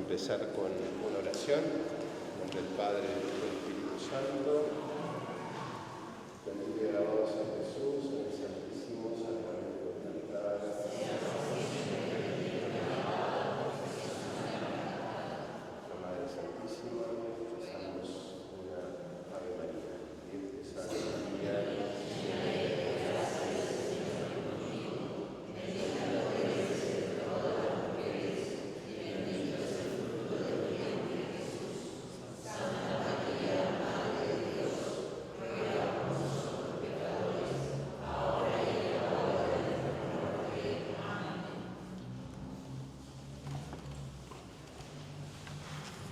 empezar con una oración. En nombre del Padre, del Hijo y del Espíritu Santo. Bendito y alabado sea Jesús, en el Santísimo Sacramento del altar. La Madre Santísima, rezamos una Ave María. Dios te salve María.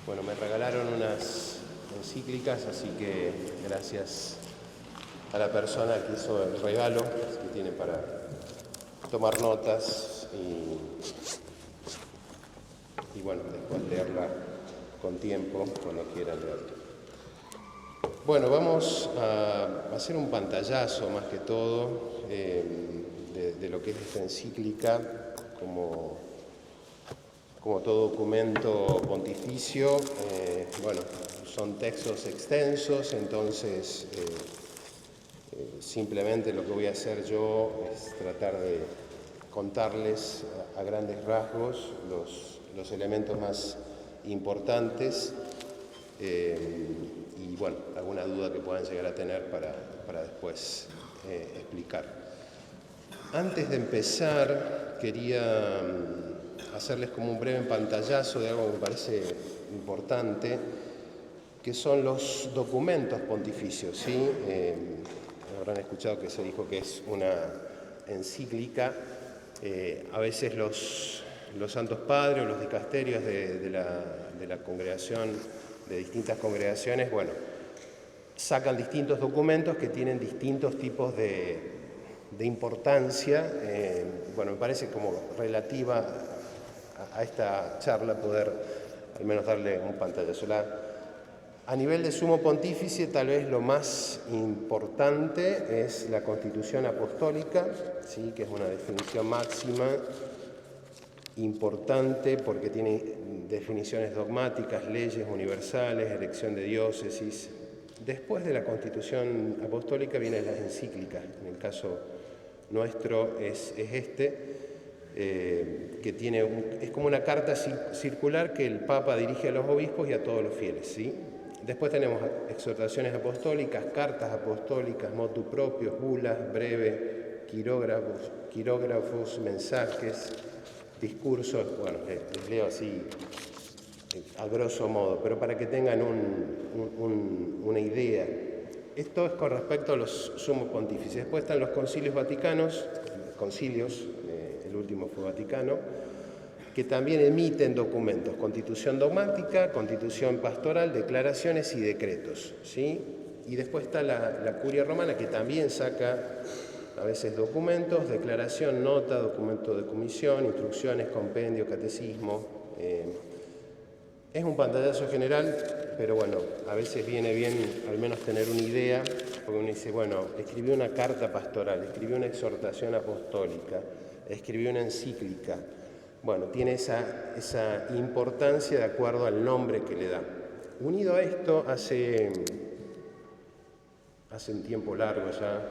Bueno, me regalaron unas encíclicas, así que gracias a la persona que hizo el regalo, que tiene para tomar notas y bueno, después leerla con tiempo, cuando quieran leerla. Bueno, vamos a hacer un pantallazo más que todo de lo que es esta encíclica como todo documento pontificio. Bueno, son textos extensos, entonces simplemente lo que voy a hacer yo es tratar de contarles a grandes rasgos los elementos más importantes y bueno, alguna duda que puedan llegar a tener para después explicar. Antes de empezar, quería hacerles como un breve pantallazo de algo que me parece importante, que son los documentos pontificios, ¿sí? Habrán escuchado que se dijo que es una encíclica. A veces los santos padres o los dicasterios de la congregación, de distintas congregaciones, bueno, sacan distintos documentos que tienen distintos tipos de importancia. Bueno, me parece como relativa a esta charla poder al menos darle un pantallazo. A nivel de sumo pontífice, tal vez lo más importante es la Constitución Apostólica, ¿sí? Que es una definición máxima, importante porque tiene definiciones dogmáticas, leyes universales, elección de diócesis. Después de la Constitución Apostólica vienen las encíclicas. En el caso nuestro es que es como una carta circular que el Papa dirige a los obispos y a todos los fieles, ¿sí? Después tenemos exhortaciones apostólicas, cartas apostólicas, motu propios, bulas, breve, quirógrafos, mensajes, discursos. Bueno, les leo así a grosso modo, pero para que tengan una idea. Esto es con respecto a los sumos pontífices. Después están los concilios vaticanos, el último fue Vaticano, que también emiten documentos: constitución dogmática, constitución pastoral, declaraciones y decretos, ¿sí? Y después está la Curia Romana, que también saca a veces documentos: declaración, nota, documento de comisión, instrucciones, compendio, catecismo. Es un pantallazo general, pero bueno, a veces viene bien al menos tener una idea, porque uno dice, bueno, escribió una carta pastoral, escribió una exhortación apostólica, escribió una encíclica. Bueno, tiene esa importancia de acuerdo al nombre que le da. Unido a esto, hace un tiempo largo ya,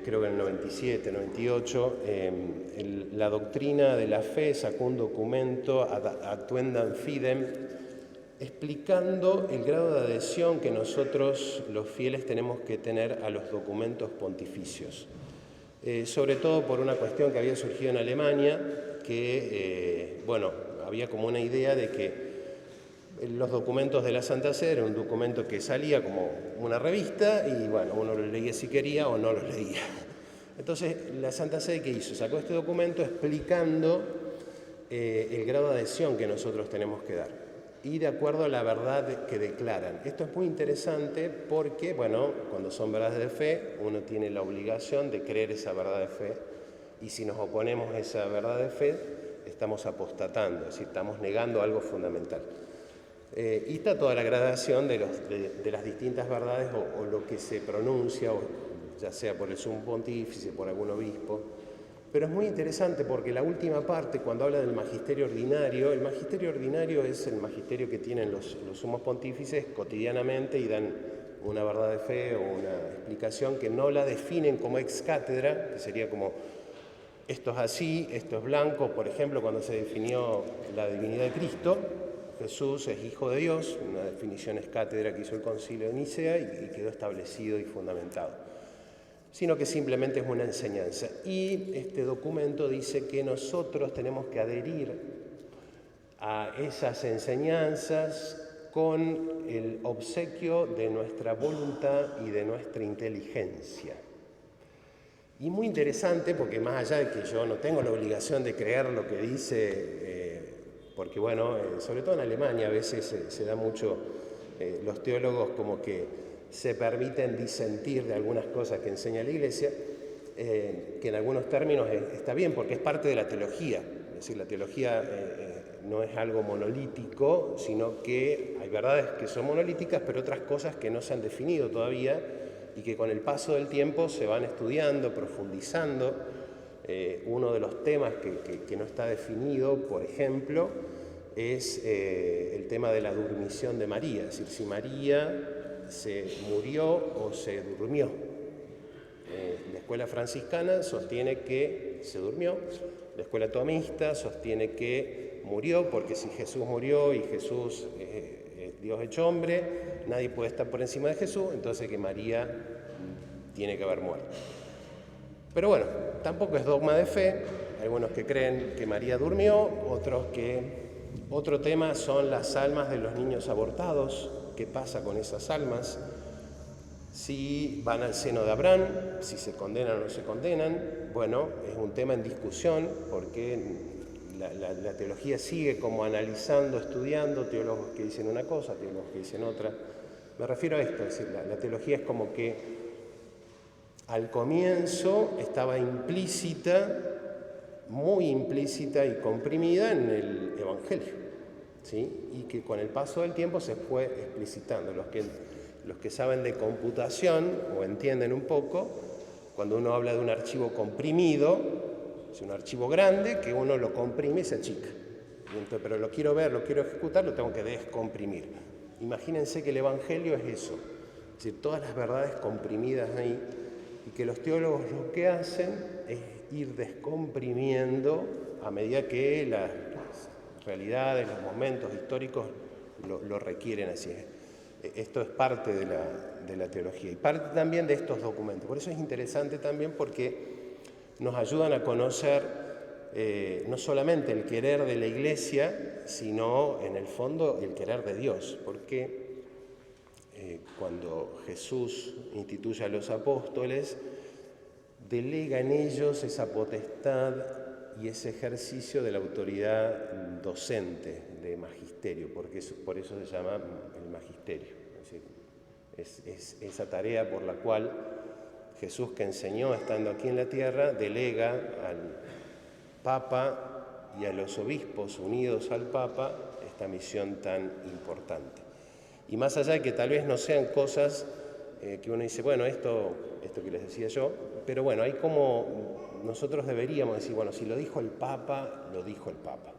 creo que en el 97, 98, la doctrina de la fe sacó un documento, Actuendam Fidem, explicando el grado de adhesión que nosotros, los fieles, tenemos que tener a los documentos pontificios. Sobre todo por una cuestión que había surgido en Alemania, que, bueno, había como una idea de que los documentos de la Santa Sede era un documento que salía como una revista y, bueno, uno lo leía si quería o no lo leía. Entonces, la Santa Sede, ¿qué hizo? Sacó este documento explicando el grado de adhesión que nosotros tenemos que dar y de acuerdo a la verdad que declaran. Esto es muy interesante porque, bueno, cuando son verdades de fe, uno tiene la obligación de creer esa verdad de fe, y si nos oponemos a esa verdad de fe, estamos apostatando, es decir, estamos negando algo fundamental. Y está toda la gradación de las distintas verdades o lo que se pronuncia, ya sea por el sumo pontífice, por algún obispo. Pero es muy interesante porque la última parte, cuando habla del magisterio ordinario, el magisterio ordinario es el magisterio que tienen los sumos pontífices cotidianamente y dan una verdad de fe o una explicación que no la definen como ex cátedra, que sería como esto es así, esto es blanco. Por ejemplo, cuando se definió la divinidad de Cristo, Jesús es Hijo de Dios, una definición ex cátedra que hizo el Concilio de Nicea y quedó establecido y fundamentado, sino que simplemente es una enseñanza. Y este documento dice que nosotros tenemos que adherir a esas enseñanzas con el obsequio de nuestra voluntad y de nuestra inteligencia. Y muy interesante porque más allá de que yo no tengo la obligación de creer lo que dice, porque bueno, sobre todo en Alemania a veces se da mucho, los teólogos como que se permiten disentir de algunas cosas que enseña la Iglesia, que en algunos términos está bien porque es parte de la teología. Es decir, la teología no es algo monolítico, sino que hay verdades que son monolíticas, pero otras cosas que no se han definido todavía y que con el paso del tiempo se van estudiando, profundizando. Uno de los temas que no está definido, por ejemplo, es el tema de la dormición de María, es decir, si María se murió o se durmió. La escuela franciscana sostiene que se durmió, la escuela tomista sostiene que murió, porque si Jesús murió y Jesús es Dios hecho hombre, nadie puede estar por encima de Jesús, entonces que María tiene que haber muerto. Pero bueno, tampoco es dogma de fe, hay algunos que creen que María durmió, otros que... Otro tema son las almas de los niños abortados. ¿Qué pasa con esas almas? Si van al seno de Abraham, si se condenan o no se condenan. Bueno, es un tema en discusión porque la teología sigue como analizando, estudiando, teólogos que dicen una cosa, teólogos que dicen otra. Me refiero a esto, es decir, la teología es como que al comienzo estaba implícita, muy implícita y comprimida en el Evangelio, ¿sí? Y que con el paso del tiempo se fue explicitando. Los que saben de computación o entienden un poco, cuando uno habla de un archivo comprimido, es un archivo grande que uno lo comprime y se achica. Entonces, pero lo quiero ver, lo quiero ejecutar, lo tengo que descomprimir. Imagínense que el Evangelio es eso, es decir, todas las verdades comprimidas ahí, y que los teólogos lo que hacen es ir descomprimiendo a medida que las realidades, los momentos históricos lo requieren así. Esto es parte de la teología y parte también de estos documentos. Por eso es interesante también porque nos ayudan a conocer no solamente el querer de la Iglesia, sino en el fondo el querer de Dios. Porque cuando Jesús instituye a los apóstoles, delega en ellos esa potestad y ese ejercicio de la autoridad docente de magisterio, porque por eso se llama el magisterio. Es decir, es esa tarea por la cual Jesús, que enseñó estando aquí en la tierra, delega al Papa y a los obispos unidos al Papa esta misión tan importante. Y más allá de que tal vez no sean cosas que uno dice, bueno, esto que les decía yo, pero bueno, hay como nosotros deberíamos decir, bueno, si lo dijo el Papa, lo dijo el Papa.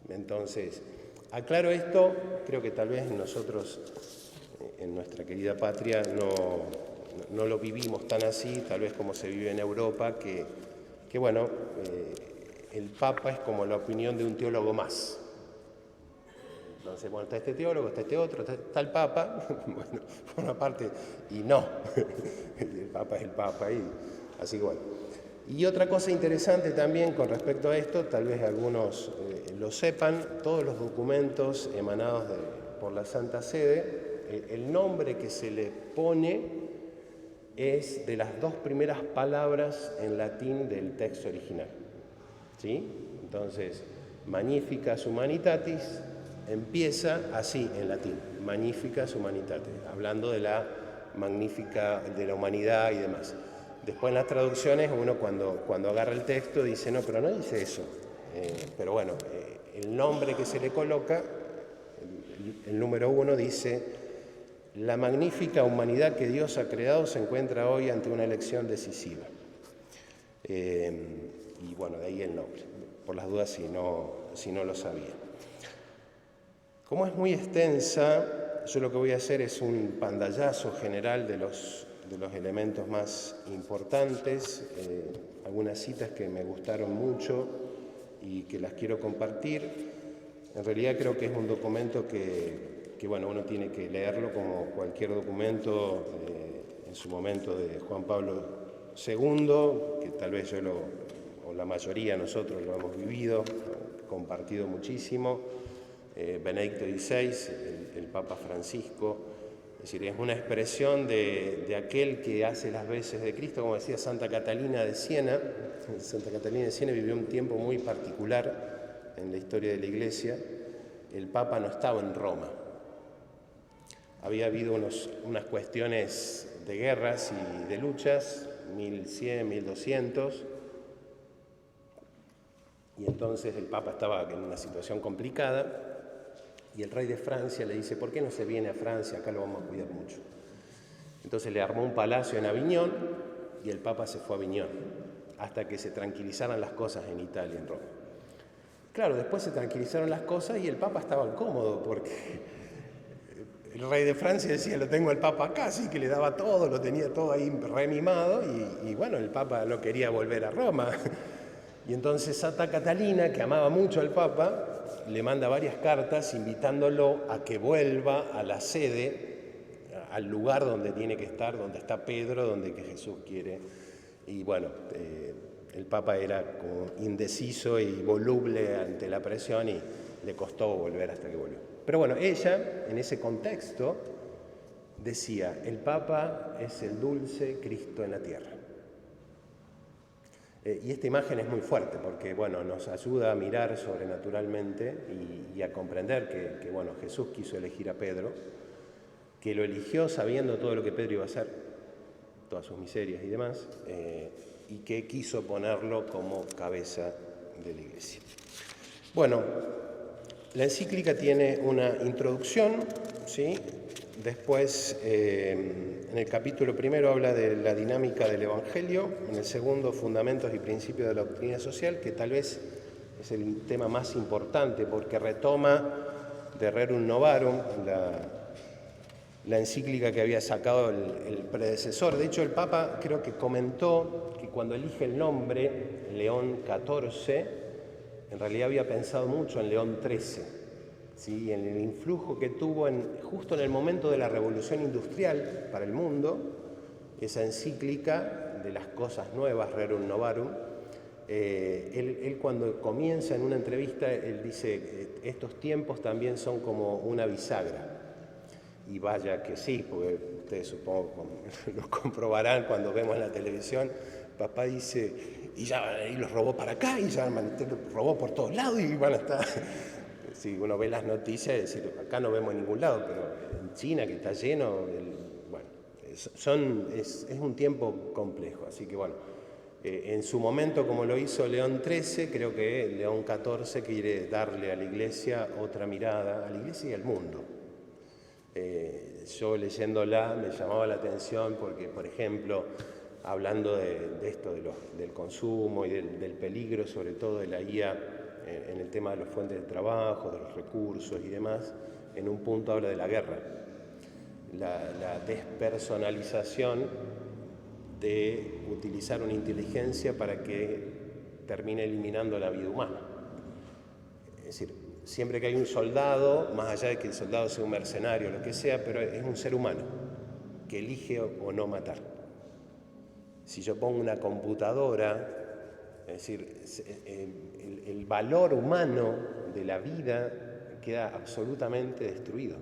Entonces, aclaro esto, creo que tal vez nosotros en nuestra querida patria no lo vivimos tan así, tal vez como se vive en Europa, que bueno, el Papa es como la opinión de un teólogo más. Entonces, bueno, está este teólogo, está este otro, está el Papa, bueno, por una parte, y no, el Papa es el Papa, y así que bueno. Y otra cosa interesante también con respecto a esto, tal vez algunos lo sepan, todos los documentos emanados por la Santa Sede, el nombre que se le pone es de las dos primeras palabras en latín del texto original, ¿sí? Entonces, Magnificat Humanitatis empieza así en latín, Magnificat Humanitatis, hablando de la magnífica, de la humanidad y demás. Después en las traducciones uno cuando agarra el texto dice, no, pero no dice eso. Pero bueno, el nombre que se le coloca, el número 1 dice, la magnífica humanidad que Dios ha creado se encuentra hoy ante una elección decisiva. y bueno, de ahí el nombre, por las dudas si no lo sabía. Como es muy extensa, yo lo que voy a hacer es un pantallazo general de los elementos más importantes, algunas citas que me gustaron mucho y que las quiero compartir. En realidad creo que es un documento que bueno, uno tiene que leerlo como cualquier documento en su momento de Juan Pablo II, que tal vez o la mayoría de nosotros lo hemos vivido, compartido muchísimo. Benedicto XVI, el Papa Francisco, es decir, es una expresión de aquel que hace las veces de Cristo, como decía Santa Catalina de Siena. Santa Catalina de Siena vivió un tiempo muy particular en la historia de la Iglesia. El Papa no estaba en Roma. Había habido unas cuestiones de guerras y de luchas, 1100, 1200, y entonces el Papa estaba en una situación complicada. Y el rey de Francia le dice, ¿por qué no se viene a Francia? Acá lo vamos a cuidar mucho. Entonces le armó un palacio en Aviñón y el Papa se fue a Aviñón hasta que se tranquilizaran las cosas en Italia, en Roma. Claro, después se tranquilizaron las cosas y el Papa estaba incómodo porque el rey de Francia decía, lo tengo al Papa acá, así que le daba todo, lo tenía todo ahí remimado y bueno, el Papa no quería volver a Roma. Y entonces Santa Catalina, que amaba mucho al Papa, le manda varias cartas invitándolo a que vuelva a la sede, al lugar donde tiene que estar, donde está Pedro, donde que Jesús quiere. Y bueno, el Papa era como indeciso y voluble ante la presión y le costó volver hasta que volvió. Pero bueno, ella, en ese contexto, decía, el Papa es el dulce Cristo en la tierra. Y esta imagen es muy fuerte porque bueno, nos ayuda a mirar sobrenaturalmente y a comprender que bueno, Jesús quiso elegir a Pedro, que lo eligió sabiendo todo lo que Pedro iba a hacer, todas sus miserias y demás, y que quiso ponerlo como cabeza de la Iglesia. Bueno, la encíclica tiene una introducción, ¿sí? Después, en el capítulo primero habla de la dinámica del Evangelio, en el segundo, fundamentos y principios de la doctrina social, que tal vez es el tema más importante porque retoma de Rerum Novarum, la encíclica que había sacado el predecesor. De hecho, el Papa creo que comentó que cuando elige el nombre, León XIV, en realidad había pensado mucho en León XIII. ¿Sí? En el influjo que tuvo justo en el momento de la revolución industrial para el mundo, esa encíclica de las cosas nuevas, Rerum Novarum, él cuando comienza en una entrevista, él dice, estos tiempos también son como una bisagra. Y vaya que sí, porque ustedes supongo lo comprobarán cuando vemos en la televisión, papá dice, y los robó para acá, y ya los robó por todos lados, y van a estar... Si uno ve las noticias, es decir, acá no vemos en ningún lado, pero en China, que está lleno, bueno, es un tiempo complejo. Así que bueno, en su momento, como lo hizo León XIII, creo que León XIV quiere darle a la Iglesia otra mirada, a la Iglesia y al mundo. Yo leyéndola me llamaba la atención porque, por ejemplo, hablando de esto, del consumo y del peligro, sobre todo de la guía, en el tema de las fuentes de trabajo, de los recursos y demás, en un punto habla de la guerra, la despersonalización de utilizar una inteligencia para que termine eliminando la vida humana. Es decir, siempre que hay un soldado, más allá de que el soldado sea un mercenario o lo que sea, pero es un ser humano que elige o no matar. Si yo pongo una computadora, es decir, el valor humano de la vida queda absolutamente destruido.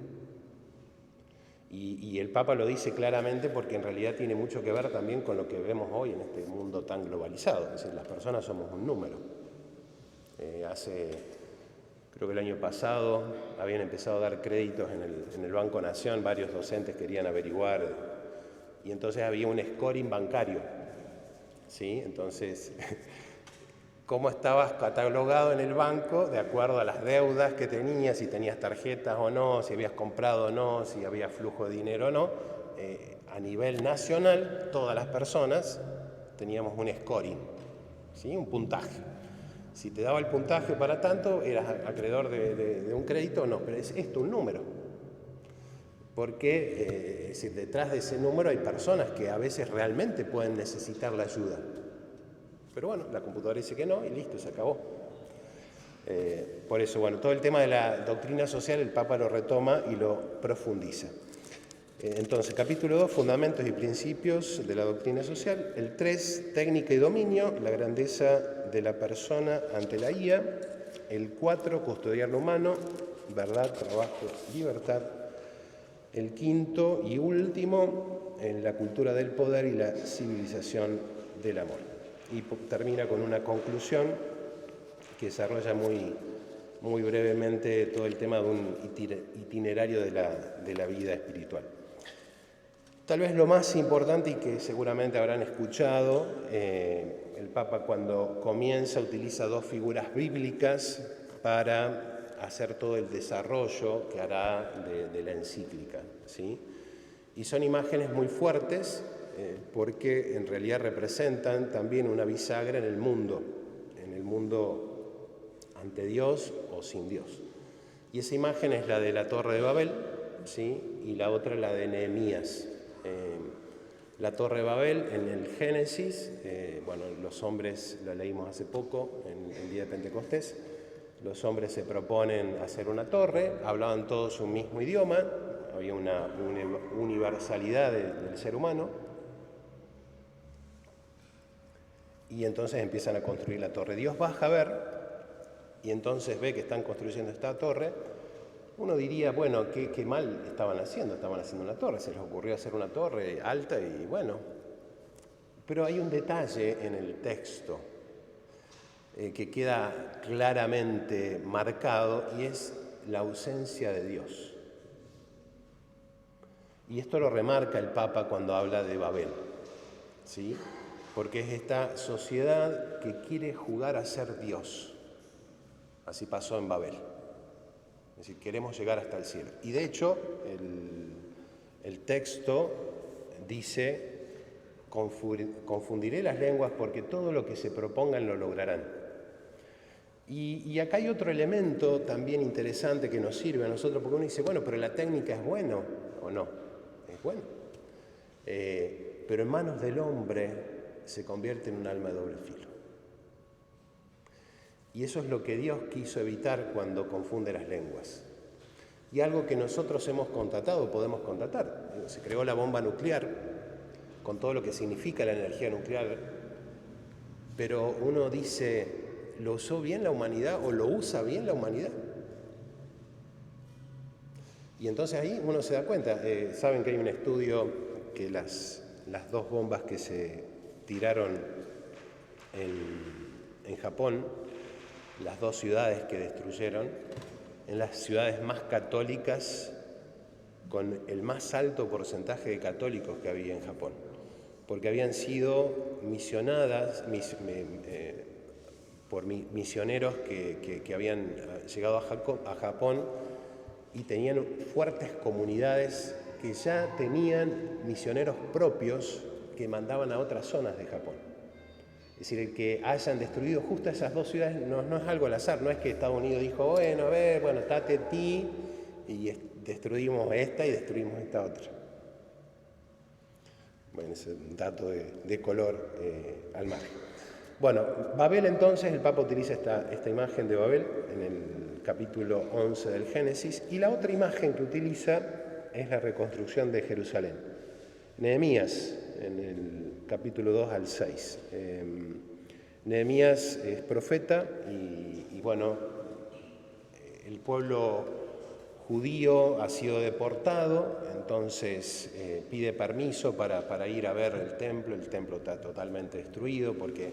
Y el Papa lo dice claramente porque en realidad tiene mucho que ver también con lo que vemos hoy en este mundo tan globalizado. Es decir, las personas somos un número. Creo que el año pasado habían empezado a dar créditos en el Banco Nación, varios docentes querían averiguar, y entonces había un scoring bancario, ¿sí? Entonces, cómo estabas catalogado en el banco de acuerdo a las deudas que tenías, si tenías tarjetas o no, si habías comprado o no, si había flujo de dinero o no. A nivel nacional, todas las personas teníamos un scoring, ¿sí? Un puntaje. Si te daba el puntaje para tanto, eras acreedor de un crédito o no, pero es esto un número. Porque detrás de ese número hay personas que a veces realmente pueden necesitar la ayuda. Pero bueno, la computadora dice que no y listo, se acabó. Por eso, bueno, todo el tema de la doctrina social el Papa lo retoma y lo profundiza. Entonces, capítulo 2, fundamentos y principios de la doctrina social. El 3, técnica y dominio, la grandeza de la persona ante la IA. El 4, custodiar lo humano, verdad, trabajo, libertad. El 5 y último, en la cultura del poder y la civilización del amor. Y termina con una conclusión que desarrolla muy brevemente todo el tema de un itinerario de la vida espiritual. Tal vez lo más importante y que seguramente habrán escuchado, el Papa cuando comienza utiliza dos figuras bíblicas para hacer todo el desarrollo que hará de la encíclica, ¿sí? Y son imágenes muy fuertes porque en realidad representan también una bisagra en el mundo ante Dios o sin Dios. Y esa imagen es la de la Torre de Babel, ¿sí? Y la otra la de Nehemías. La Torre de Babel en el Génesis, bueno, los hombres, lo leímos hace poco, en el día de Pentecostés, los hombres se proponen hacer una torre, hablaban todos un mismo idioma, había una universalidad del ser humano, y entonces empiezan a construir la torre. Dios baja a ver, y entonces ve que están construyendo esta torre. Uno diría, bueno, qué mal estaban haciendo una torre, se les ocurrió hacer una torre alta y bueno. Pero hay un detalle en el texto que queda claramente marcado y es la ausencia de Dios. Y esto lo remarca el Papa cuando habla de Babel, ¿sí? Porque es esta sociedad que quiere jugar a ser Dios. Así pasó en Babel. Es decir, queremos llegar hasta el cielo. Y de hecho, el texto dice, confundiré las lenguas porque todo lo que se propongan lo lograrán. Y acá hay otro elemento también interesante que nos sirve a nosotros, porque uno dice, bueno, pero la técnica es bueno o no. Es bueno. Pero en manos del hombre se convierte en un arma de doble filo. Y eso es lo que Dios quiso evitar cuando confunde las lenguas. Y algo que nosotros hemos constatado, podemos constatar. Se creó la bomba nuclear, con todo lo que significa la energía nuclear, pero uno dice, ¿lo usó bien la humanidad o lo usa bien la humanidad? Y entonces ahí uno se da cuenta. Saben que hay un estudio que las dos bombas que se tiraron en Japón, las dos ciudades que destruyeron, en las ciudades más católicas, con el más alto porcentaje de católicos que había en Japón, porque habían sido misionadas por misioneros que habían llegado a Japón y tenían fuertes comunidades que ya tenían misioneros propios que mandaban a otras zonas de Japón. Es decir, el que hayan destruido justo esas dos ciudades no es algo al azar, no es que Estados Unidos dijo, bueno, tate ti, y destruimos esta y destruimos esta otra. Bueno, ese es un dato de color al margen. Bueno, Babel entonces, el Papa utiliza esta imagen de Babel en el capítulo 11 del Génesis, y la otra imagen que utiliza es la reconstrucción de Jerusalén. Nehemías, en el capítulo 2 al 6. Nehemías es profeta y bueno, el pueblo judío ha sido deportado, entonces pide permiso para ir a ver el templo está totalmente destruido porque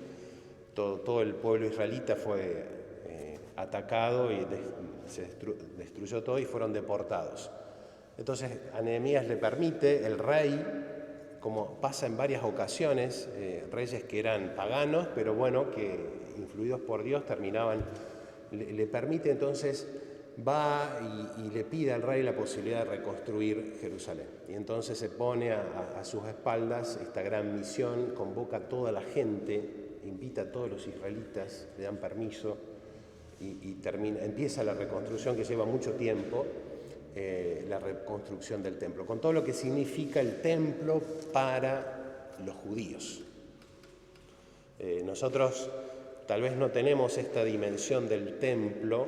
todo el pueblo israelita fue atacado y se destruyó todo y fueron deportados. Entonces a Nehemías le permite el rey, como pasa en varias ocasiones, reyes que eran paganos, pero bueno, que influidos por Dios le permite entonces, va y le pide al rey la posibilidad de reconstruir Jerusalén. Y entonces se pone a sus espaldas esta gran misión, convoca a toda la gente invita a todos los israelitas, le dan permiso y empieza la reconstrucción que lleva mucho tiempo, la reconstrucción del templo, con todo lo que significa el templo para los judíos. Nosotros tal vez no tenemos esta dimensión del templo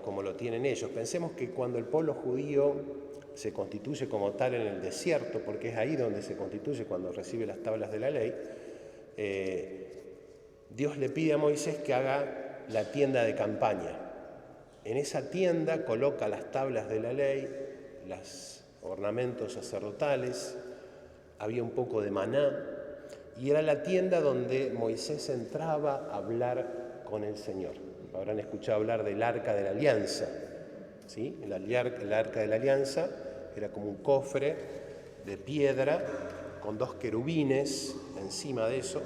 como lo tienen ellos. Pensemos que cuando el pueblo judío se constituye como tal en el desierto, porque es ahí donde se constituye cuando recibe las tablas de la ley, Dios le pide a Moisés que haga la tienda de campaña. En esa tienda coloca las tablas de la ley, los ornamentos sacerdotales, había un poco de maná, y era la tienda donde Moisés entraba a hablar con el Señor. Habrán escuchado hablar del Arca de la Alianza, ¿sí? El Arca de la Alianza era como un cofre de piedra con 2 querubines encima de eso.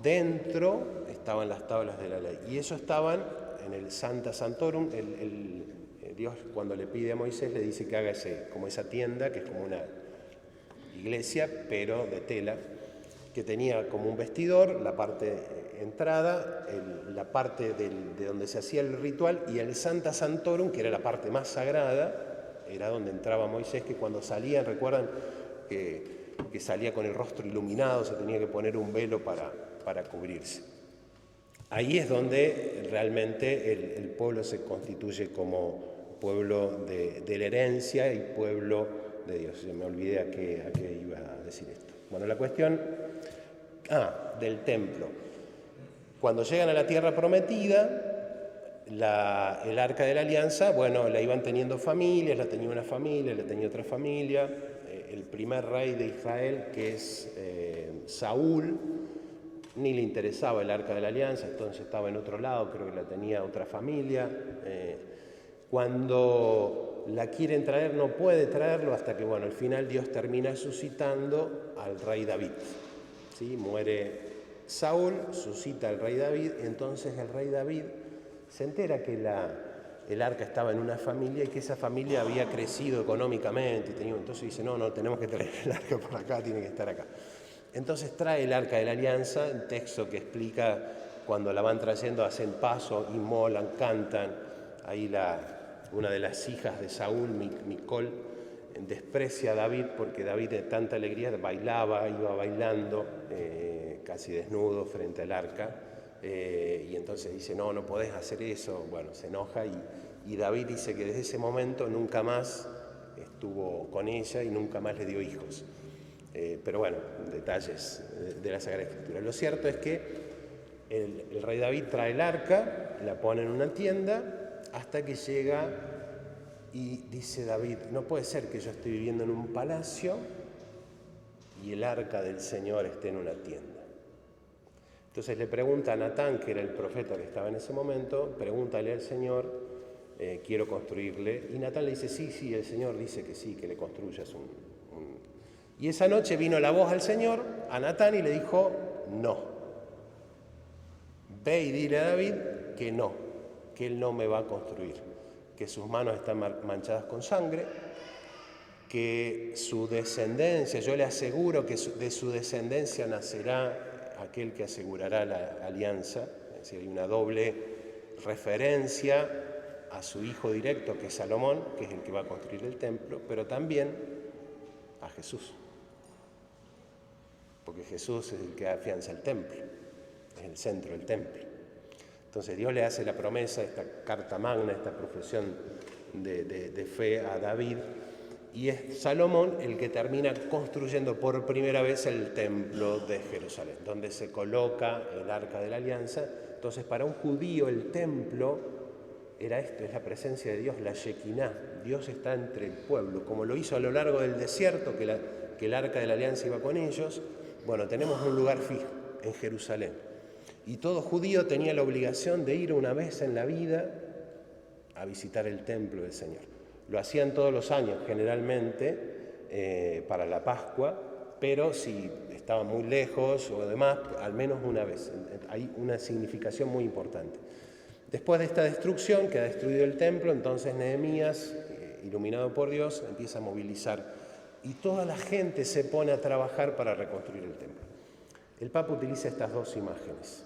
Dentro estaban las tablas de la ley, y eso estaban en el Sancta Sanctorum. Dios, cuando le pide a Moisés, le dice que haga como esa tienda, que es como una iglesia, pero de tela, que tenía como un vestidor, la parte entrada, la parte de donde se hacía el ritual, y el Sancta Sanctorum, que era la parte más sagrada, era donde entraba Moisés, que cuando salía, recuerdan que salía con el rostro iluminado, se tenía que poner un velo para cubrirse. Ahí es donde realmente el pueblo se constituye como pueblo de la herencia y pueblo de Dios. Me olvidé a qué iba a decir esto. Bueno, la cuestión del templo. Cuando llegan a la tierra prometida, el Arca de la Alianza, bueno, la iban teniendo familias, la tenía una familia, la tenía otra familia. El primer rey de Israel, que es Saúl, ni le interesaba el Arca de la Alianza, entonces estaba en otro lado, creo que la tenía otra familia. Cuando la quieren traer, no puede traerlo hasta que, bueno, al final Dios termina suscitando al rey David. ¿Sí? Muere Saúl, suscita al rey David, entonces el rey David se entera que el arca estaba en una familia y que esa familia había crecido económicamente, entonces dice, no, tenemos que traer el arca por acá, tiene que estar acá. Entonces trae el Arca de la Alianza, un texto que explica cuando la van trayendo, hacen paso, inmolan, cantan. Ahí una de las hijas de Saúl, Micol, desprecia a David porque David de tanta alegría iba bailando casi desnudo frente al arca, y entonces dice, no podés hacer eso. Bueno, se enoja y David dice que desde ese momento nunca más estuvo con ella y nunca más le dio hijos. Pero bueno, detalles de la Sagrada Escritura. Lo cierto es que el rey David trae el arca, la pone en una tienda, hasta que llega y dice David, no puede ser que yo esté viviendo en un palacio y el arca del Señor esté en una tienda. Entonces le pregunta a Natán, que era el profeta que estaba en ese momento, pregúntale al Señor, quiero construirle. Y Natán le dice, sí, el Señor dice que sí, que le construyas un... Y esa noche vino la voz al Señor, a Natán, y le dijo, no. Ve y dile a David que no, que él no me va a construir, que sus manos están manchadas con sangre, que su descendencia, yo le aseguro que de su descendencia nacerá aquel que asegurará la alianza. Es decir, hay una doble referencia a su hijo directo, que es Salomón, que es el que va a construir el templo, pero también a Jesús. Porque Jesús es el que afianza el templo, es el centro del templo. Entonces Dios le hace la promesa, esta carta magna, esta profesión de fe a David, y es Salomón el que termina construyendo por primera vez el templo de Jerusalén, donde se coloca el Arca de la Alianza. Entonces para un judío el templo era esto, es la presencia de Dios, la Shekinah. Dios está entre el pueblo, como lo hizo a lo largo del desierto, que el Arca de la Alianza iba con ellos. Bueno, tenemos un lugar fijo en Jerusalén. Y todo judío tenía la obligación de ir una vez en la vida a visitar el templo del Señor. Lo hacían todos los años, generalmente, para la Pascua, pero si estaban muy lejos o demás, al menos una vez. Hay una significación muy importante. Después de esta destrucción, que ha destruido el templo, entonces Nehemías, iluminado por Dios, empieza a movilizar y toda la gente se pone a trabajar para reconstruir el templo. El Papa utiliza estas dos imágenes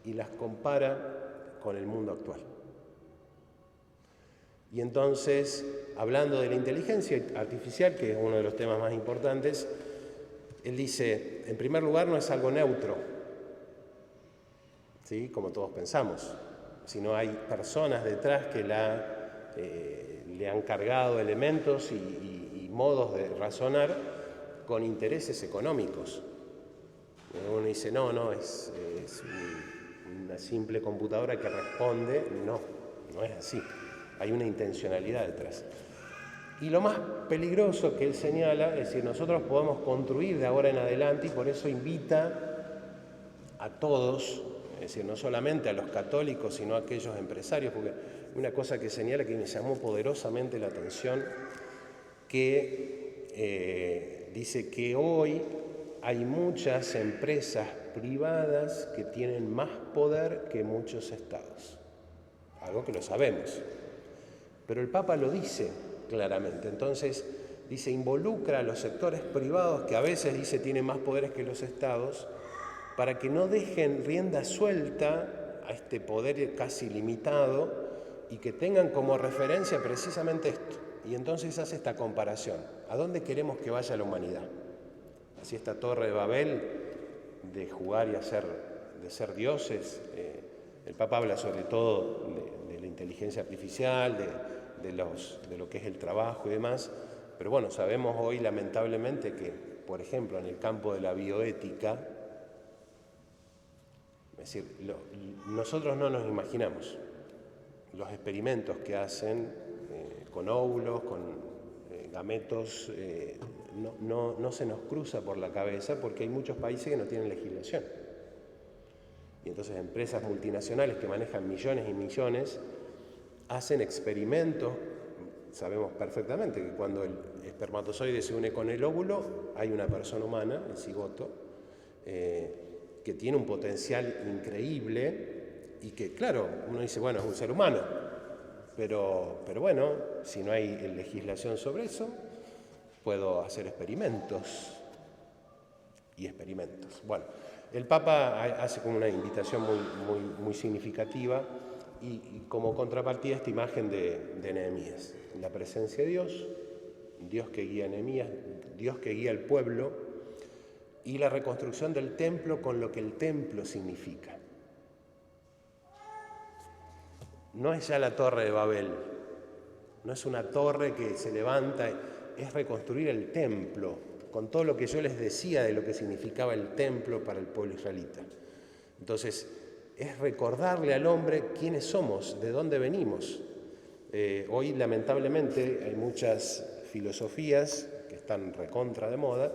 y las compara con el mundo actual. Y entonces, hablando de la inteligencia artificial, que es uno de los temas más importantes, él dice, en primer lugar, no es algo neutro, ¿sí? Como todos pensamos, sino hay personas detrás que le han cargado elementos y modos de razonar con intereses económicos. Uno dice, no, es una simple computadora que responde. No es así. Hay una intencionalidad detrás. Y lo más peligroso que él señala, es decir, nosotros podemos construir de ahora en adelante, y por eso invita a todos, es decir, no solamente a los católicos, sino a aquellos empresarios, porque una cosa que señala que me llamó poderosamente la atención, que dice que hoy hay muchas empresas privadas que tienen más poder que muchos estados, algo que lo sabemos, pero el Papa lo dice claramente. Entonces dice, involucra a los sectores privados, que a veces dice tienen más poderes que los estados, para que no dejen rienda suelta a este poder casi ilimitado y que tengan como referencia precisamente esto. Y entonces hace esta comparación. ¿A dónde queremos que vaya la humanidad? Así esta torre de Babel de jugar y de ser dioses. El Papa habla sobre todo de la inteligencia artificial, de lo que es el trabajo y demás. Pero bueno, sabemos hoy lamentablemente que, por ejemplo, en el campo de la bioética, es decir, nosotros no nos imaginamos los experimentos que hacen con óvulos, con gametos, no se nos cruza por la cabeza porque hay muchos países que no tienen legislación. Y entonces empresas multinacionales que manejan millones y millones hacen experimentos. Sabemos perfectamente que cuando el espermatozoide se une con el óvulo hay una persona humana, el cigoto, que tiene un potencial increíble y que, claro, uno dice, bueno, es un ser humano, pero bueno, si no hay legislación sobre eso, puedo hacer experimentos y experimentos. Bueno, el Papa hace como una invitación muy significativa y como contrapartida esta imagen de Nehemías, la presencia de Dios, Dios que guía a Nehemías, Dios que guía al pueblo y la reconstrucción del templo con lo que el templo significa. No es ya la torre de Babel, no es una torre que se levanta, es reconstruir el templo, con todo lo que yo les decía de lo que significaba el templo para el pueblo israelita. Entonces, es recordarle al hombre quiénes somos, de dónde venimos. Hoy, lamentablemente, hay muchas filosofías que están recontra de moda,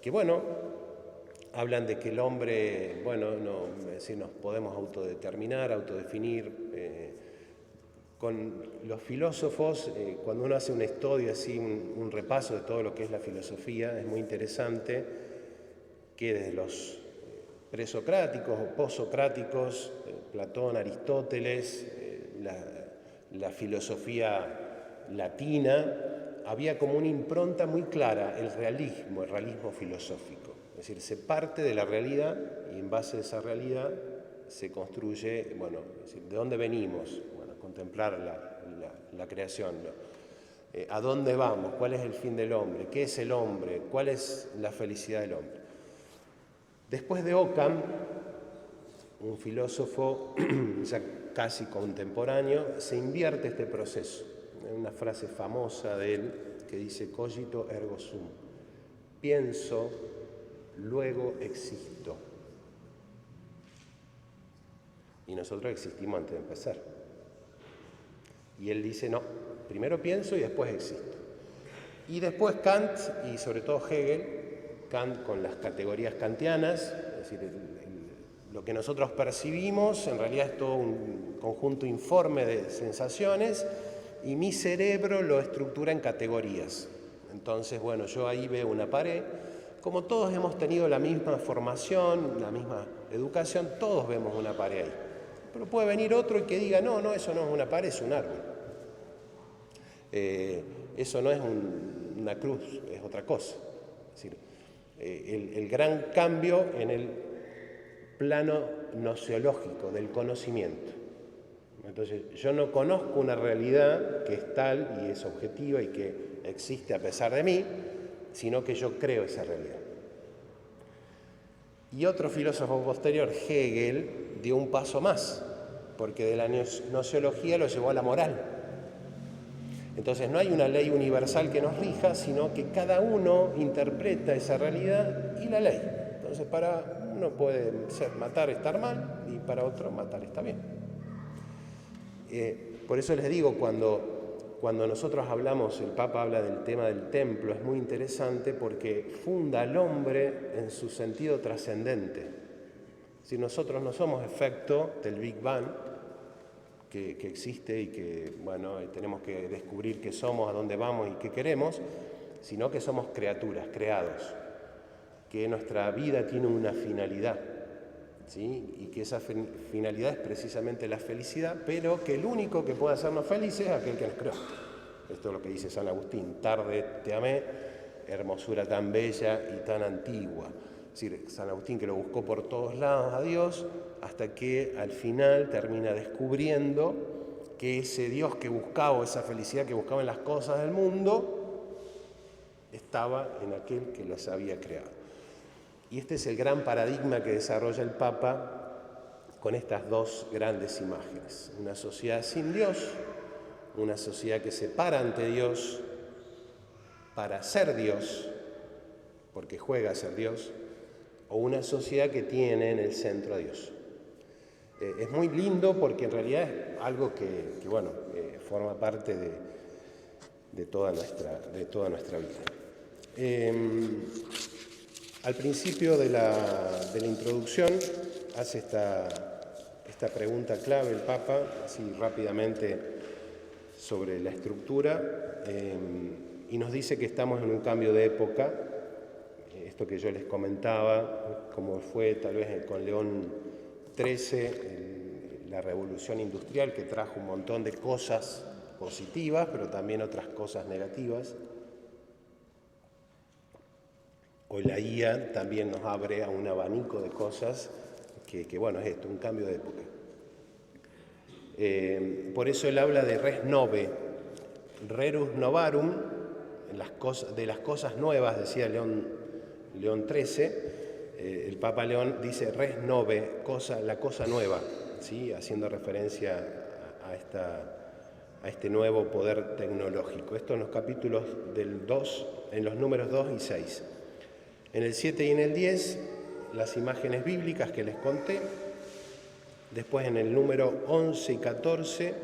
que, bueno, hablan de que el hombre, si nos podemos autodeterminar, autodefinir. Con los filósofos, cuando uno hace un estudio así, un repaso de todo lo que es la filosofía, es muy interesante que desde los presocráticos o posocráticos, Platón, Aristóteles, la filosofía latina, había como una impronta muy clara, el realismo filosófico. Es decir, se parte de la realidad y en base a esa realidad se construye, es decir, ¿de dónde venimos? Contemplar la creación, ¿no? ¿A dónde vamos? ¿Cuál es el fin del hombre? ¿Qué es el hombre? ¿Cuál es la felicidad del hombre? Después de Ockham, un filósofo ya casi contemporáneo, se invierte este proceso. Hay una frase famosa de él que dice cogito ergo sum, pienso, luego existo. Y nosotros existimos antes de empezar. Y él dice, no, primero pienso y después existo. Y después Kant, y sobre todo Hegel, Kant con las categorías kantianas, es decir, lo que nosotros percibimos en realidad es todo un conjunto informe de sensaciones y mi cerebro lo estructura en categorías. Entonces, yo ahí veo una pared. Como todos hemos tenido la misma formación, la misma educación, todos vemos una pared ahí. Pero puede venir otro y que diga, no, eso no es una pared, es un árbol. Eso no es una cruz, es otra cosa. Es decir, el gran cambio en el plano gnoseológico del conocimiento. Entonces, yo no conozco una realidad que es tal y es objetiva y que existe a pesar de mí, sino que yo creo esa realidad. Y otro filósofo posterior, Hegel, dio un paso más, porque de la gnoseología lo llevó a la moral. Entonces no hay una ley universal que nos rija, sino que cada uno interpreta esa realidad y la ley. Entonces para uno puede ser matar estar mal y para otro matar está bien. Por eso les digo, cuando nosotros hablamos, el Papa habla del tema del templo, es muy interesante porque funda al hombre en su sentido trascendente. Si nosotros no somos efecto del Big Bang, que existe y que, bueno, tenemos que descubrir qué somos, a dónde vamos y qué queremos, sino que somos criaturas, creados, que nuestra vida tiene una finalidad, ¿sí? Y que esa finalidad es precisamente la felicidad, pero que el único que puede hacernos felices es aquel que nos creó. Esto es lo que dice San Agustín: tarde te amé, hermosura tan bella y tan antigua. Es decir, San Agustín, que lo buscó por todos lados a Dios, hasta que al final termina descubriendo que ese Dios que buscaba, esa felicidad que buscaba en las cosas del mundo, estaba en aquel que las había creado. Y este es el gran paradigma que desarrolla el Papa con estas dos grandes imágenes: una sociedad sin Dios, una sociedad que se para ante Dios para ser Dios, porque juega a ser Dios, o una sociedad que tiene en el centro a Dios. Es muy lindo porque en realidad es algo que forma parte de toda nuestra vida. Al principio de la introducción hace esta pregunta clave el Papa, así rápidamente, sobre la estructura, y nos dice que estamos en un cambio de época. Esto que yo les comentaba, como fue tal vez con León XIII, la revolución industrial, que trajo un montón de cosas positivas, pero también otras cosas negativas. Hoy la IA también nos abre a un abanico de cosas que es esto, un cambio de época. Por eso él habla de res nove, rerus novarum, de las cosas nuevas, decía León XIII, el Papa León dice res nove, la cosa nueva, ¿sí? Haciendo referencia a este nuevo poder tecnológico. Esto en los capítulos del 2, en los números 2 y 6. En el 7 y en el 10, las imágenes bíblicas que les conté. Después en el número 11 y 14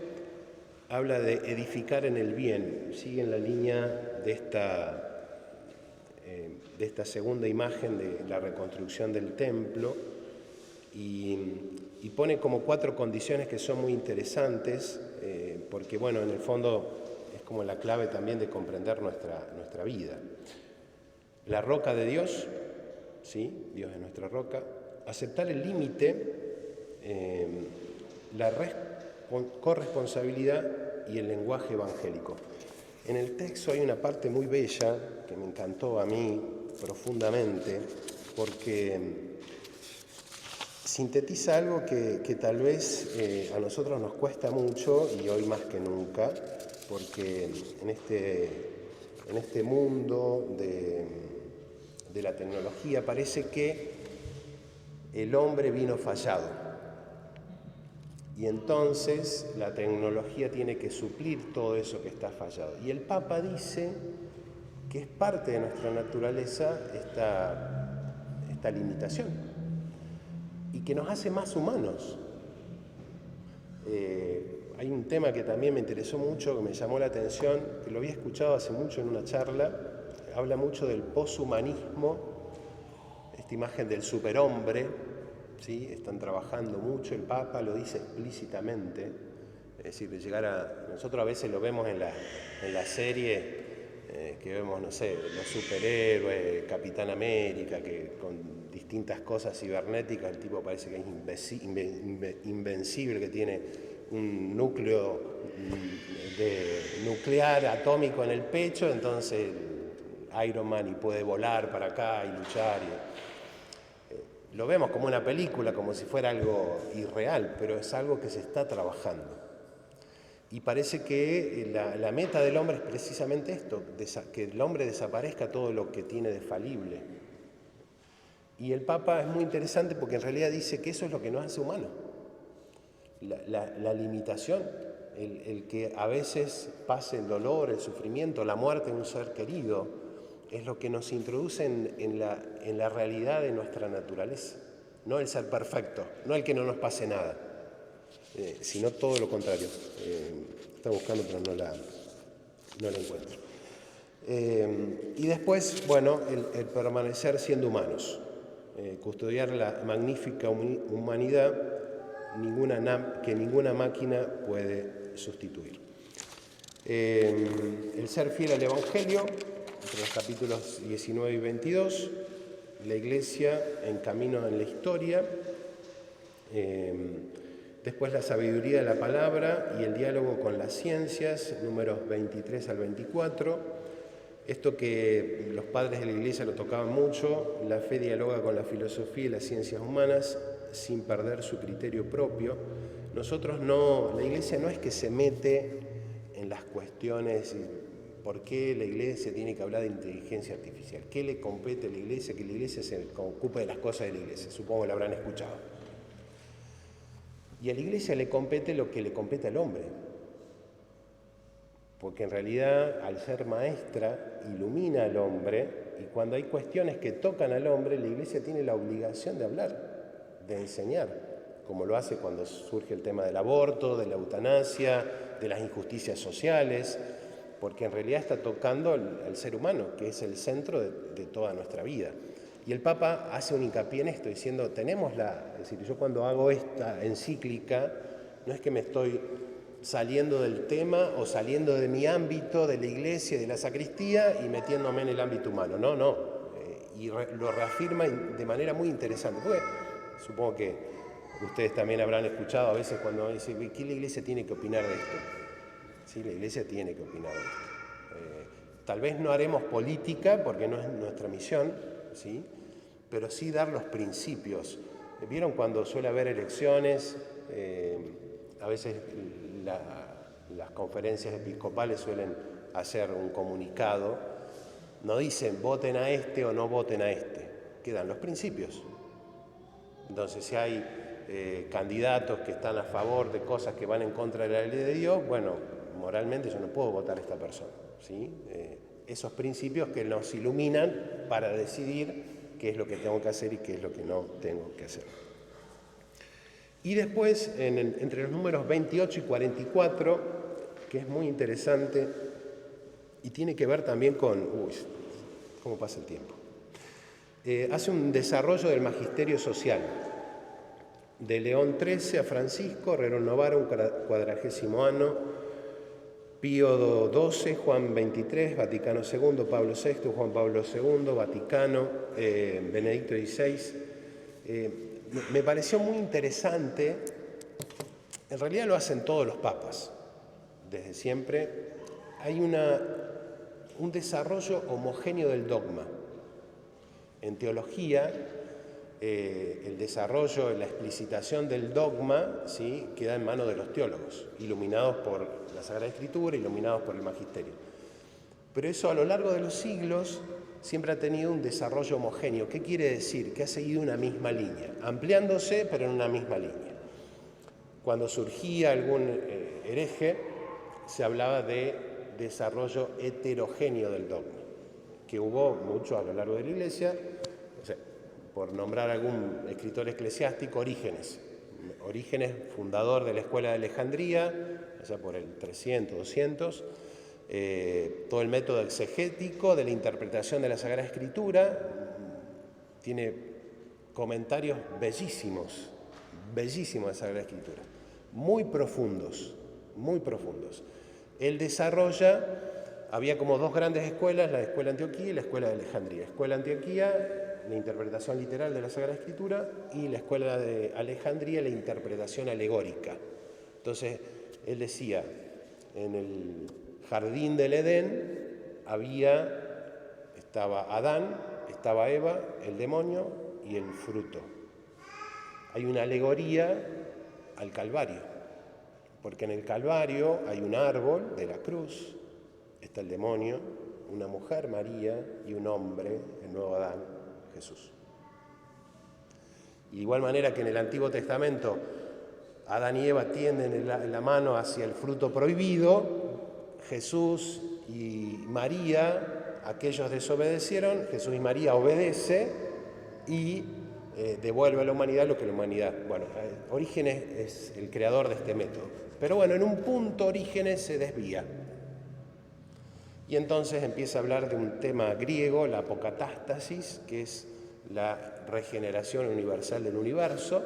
habla de edificar en el bien. Sigue en la línea de esta segunda imagen de la reconstrucción del templo y pone como 4 condiciones que son muy interesantes porque en el fondo es como la clave también de comprender nuestra vida. La roca de Dios, ¿sí? Dios es nuestra roca. Aceptar el límite, la corresponsabilidad y el lenguaje evangélico. En el texto hay una parte muy bella que me encantó a mí profundamente porque sintetiza algo que tal vez a nosotros nos cuesta mucho y hoy más que nunca, porque en este mundo de la tecnología parece que el hombre vino fallado. Y entonces la tecnología tiene que suplir todo eso que está fallado. Y el Papa dice que es parte de nuestra naturaleza esta limitación y que nos hace más humanos. Hay un tema que también me interesó mucho, que me llamó la atención, que lo había escuchado hace mucho en una charla. Habla mucho del poshumanismo, esta imagen del superhombre. ¿Sí? Están trabajando mucho, el Papa lo dice explícitamente, es decir, de llegar a... Nosotros a veces lo vemos en la serie, que vemos, no sé, los superhéroes, Capitán América, que con distintas cosas cibernéticas, el tipo parece que es invencible, que tiene un núcleo nuclear atómico en el pecho, entonces Iron Man y puede volar para acá y luchar. Lo vemos como una película, como si fuera algo irreal, pero es algo que se está trabajando. Y parece que la meta del hombre es precisamente esto, que el hombre desaparezca todo lo que tiene de falible. Y el Papa es muy interesante porque en realidad dice que eso es lo que nos hace humanos. La limitación, el que a veces pase el dolor, el sufrimiento, la muerte de un ser querido, es lo que nos introduce en la realidad de nuestra naturaleza. No el ser perfecto, no el que no nos pase nada, sino todo lo contrario. Está buscando pero no la encuentro. Y después, bueno, el permanecer siendo humanos, custodiar la magnífica humanidad que ninguna máquina puede sustituir. El ser fiel al Evangelio, entre los capítulos 19 y 22, la Iglesia en camino en la historia, después la sabiduría de la palabra y el diálogo con las ciencias, números 23 al 24. Esto que los padres de la Iglesia lo tocaban mucho, la fe dialoga con la filosofía y las ciencias humanas sin perder su criterio propio. Nosotros no, la Iglesia no es que se mete en las cuestiones, ¿por qué la Iglesia tiene que hablar de inteligencia artificial? ¿Qué le compete a la Iglesia? Que la Iglesia se ocupe de las cosas de la Iglesia, supongo que lo habrán escuchado. Y a la Iglesia le compete lo que le compete al hombre, porque en realidad al ser maestra ilumina al hombre y cuando hay cuestiones que tocan al hombre, la Iglesia tiene la obligación de hablar, de enseñar, como lo hace cuando surge el tema del aborto, de la eutanasia, de las injusticias sociales, porque en realidad está tocando al ser humano, que es el centro de toda nuestra vida. Y el Papa hace un hincapié en esto, diciendo, es decir, yo cuando hago esta encíclica, no es que me estoy saliendo del tema o saliendo de mi ámbito, de la iglesia, de la sacristía y metiéndome en el ámbito humano. No. Y lo reafirma de manera muy interesante. Porque supongo que ustedes también habrán escuchado a veces cuando dicen, ¿qué la iglesia tiene que opinar de esto? Sí, la iglesia tiene que opinar de esto. Tal vez no haremos política porque no es nuestra misión, ¿sí? Pero sí dar los principios. ¿Vieron cuando suele haber elecciones? A veces las conferencias episcopales suelen hacer un comunicado, no dicen voten a este o no voten a este, quedan los principios. Entonces si hay candidatos que están a favor de cosas que van en contra de la ley de Dios, bueno, moralmente yo no puedo votar a esta persona, ¿sí? Esos principios que nos iluminan para decidir qué es lo que tengo que hacer y qué es lo que no tengo que hacer. Y después, entre los números 28 y 44, que es muy interesante y tiene que ver también con... cómo pasa el tiempo. Hace un desarrollo del magisterio social. De León XIII a Francisco, renovaron 40º año, Pío XII, Juan XXIII, Vaticano II, Pablo VI, Juan Pablo II, Vaticano, Benedicto XVI. Me pareció muy interesante, en realidad lo hacen todos los papas, desde siempre. Hay un desarrollo homogéneo del dogma. En teología, el desarrollo, la explicitación del dogma, ¿sí?, queda en manos de los teólogos, iluminados por la Sagrada Escritura, iluminados por el Magisterio. Pero eso a lo largo de los siglos siempre ha tenido un desarrollo homogéneo. ¿Qué quiere decir? Que ha seguido una misma línea, ampliándose, pero en una misma línea. Cuando surgía algún hereje, se hablaba de desarrollo heterogéneo del dogma, que hubo mucho a lo largo de la Iglesia. O sea, por nombrar algún escritor eclesiástico, Orígenes, fundador de la Escuela de Alejandría, allá por el 300, 200, todo el método exegético de la interpretación de la Sagrada Escritura, tiene comentarios bellísimos de la Sagrada Escritura, muy profundos. Él desarrolla, había como dos grandes escuelas, la Escuela Antioquía y la Escuela de Alejandría. Escuela Antioquía, la interpretación literal de la Sagrada Escritura, y la Escuela de Alejandría, la interpretación alegórica. Entonces, él decía, en el jardín del Edén Estaba Adán, estaba Eva, el demonio y el fruto. Hay una alegoría al Calvario, porque en el Calvario hay un árbol de la cruz, está el demonio, una mujer, María, y un hombre, el nuevo Adán, Jesús. Y de igual manera que en el Antiguo Testamento Adán y Eva tienden la mano hacia el fruto prohibido, Jesús y María, aquellos desobedecieron, Jesús y María obedece y devuelve a la humanidad lo que la humanidad... Bueno, Orígenes es el creador de este método. Pero bueno, en un punto Orígenes se desvía. Y entonces empieza a hablar de un tema griego, la apocatástasis, que es la regeneración universal del universo,